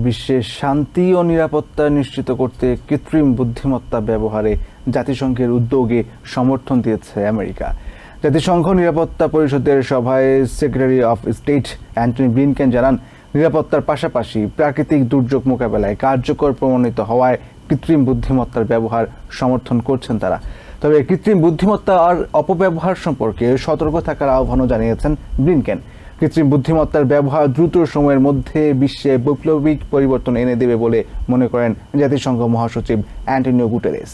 বিশ্বের শান্তি ও নিরাপত্তা নিশ্চিত করতে কৃত্রিম বুদ্ধিমত্তা ব্যবহারে জাতিসংঘের উদ্যোগে সমর্থন দিয়েছে আমেরিকা। জাতিসংঘ নিরাপত্তা পরিষদের সভায় secretary of state Antony Blinken জানান, নিরাপত্তার পাশাপাশি প্রাকৃতিক দুর্যোগ মোকাবেলায় কার্যকর প্রমাণিত হওয়ায় কৃত্রিম বুদ্ধিমত্তার ব্যবহার সমর্থন করছেন তারা। তবে কৃত্রিম বুদ্ধিমত্তা আর অপব্যবহার সম্পর্কে সতর্ক থাকার আহ্বানও জানিয়েছেন ব্লিনকেন। কৃত্রিম বুদ্ধিমত্তার ব্যবহার দ্রুত সময়ের মধ্যে বিশ্বে বৈপ্লবিক পরিবর্তন এনে দেবে বলে মনে করেন জাতিসংঘ মহাসচিব অ্যান্টোনিও গুটেরেস।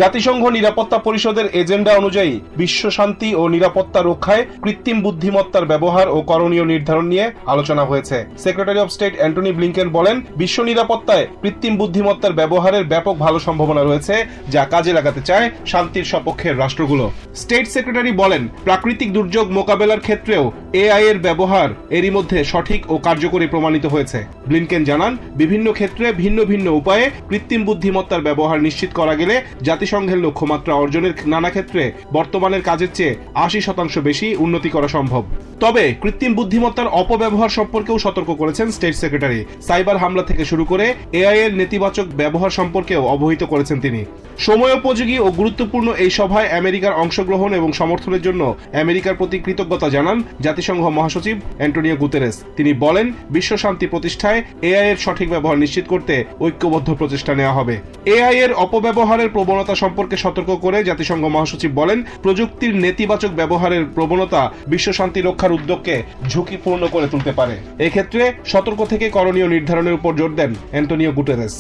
জাতিসংঘ নিরাপত্তা পরিষদের এজেন্ডা অনুযায়ী বিশ্ব শান্তি ও নিরাপত্তা রক্ষায় কৃত্রিম বুদ্ধিমত্তার ব্যবহার ও করণীয় নির্ধারণ নিয়ে আলোচনা হয়েছে। Secretary of state Antony Blinken বলেন, বিশ্ব নিরাপত্তায় কৃত্রিম বুদ্ধিমত্তার ব্যবহারের ব্যাপক ভালো সম্ভাবনা রয়েছে, যা কাজে লাগাতে চায় শান্তির সপক্ষের রাষ্ট্রগুলো। স্টেট সেক্রেটারি বলেন, প্রাকৃতিক দুর্যোগ মোকাবেলার ক্ষেত্রেও এআই এর ব্যবহার এরই মধ্যে সঠিক ও কার্যকরী প্রমাণিত হয়েছে। ব্লিনকেন জানান, বিভিন্ন ক্ষেত্রে ভিন্ন ভিন্ন উপায়ে কৃত্রিম বুদ্ধিমত্তার ব্যবহার নিশ্চিত করা গেলে জাতিসংঘের লক্ষ্যমাত্রা অর্জনের নানা ক্ষেত্রে বর্তমানের কাজের চেয়ে ৮০% বেশি উন্নতি করা সম্ভব। তবে কৃত্রিম বুদ্ধিমত্তার অপব্যবহার সম্পর্কেও সতর্ক করেছেন স্টেট সেক্রেটারি। সাইবার হামলা থেকে শুরু করে এআই এর নেতিবাচক ব্যবহার সম্পর্কেও অবহিত করেছেন তিনি। সময়োপযোগী ও গুরুত্বপূর্ণ এই সভায় আমেরিকার অংশগ্রহণ এবং সমর্থনের জন্য আমেরিকার প্রতি কৃতজ্ঞতা জানান জাতিসংঘ মহাসচিব অ্যান্টোনিও গুতেরেস। তিনি বলেন, বিশ্ব শান্তি প্রতিষ্ঠায় এআই এর সঠিক ব্যবহার নিশ্চিত করতে ঐক্যবদ্ধ প্রচেষ্টা নেওয়া হবে। এআই এর অপব্যবহারের প্রবণতা সম্পর্কে সতর্ক করে জাতিসংঘ মহাসচিব বলেন, প্রযুক্তির নেতিবাচক ব্যবহারের প্রবণতা বিশ্ব শান্তি রক্ষার উদ্যোগকে ঝুঁকিপূর্ণ করে তুলতে পারে। এক্ষেত্রে সতর্ক থেকে করণীয় নির্ধারণের উপর জোর দেন Antonio Guterres.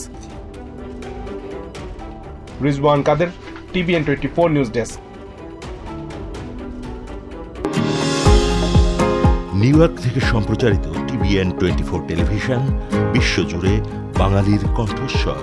Rizwan Kader, TVN 24 news desk. New York থেকে সম্প্রচারিত টিভিএন 24 টেলিভিশন বিশ্বজুড়ে বাঙালির কণ্ঠস্বর।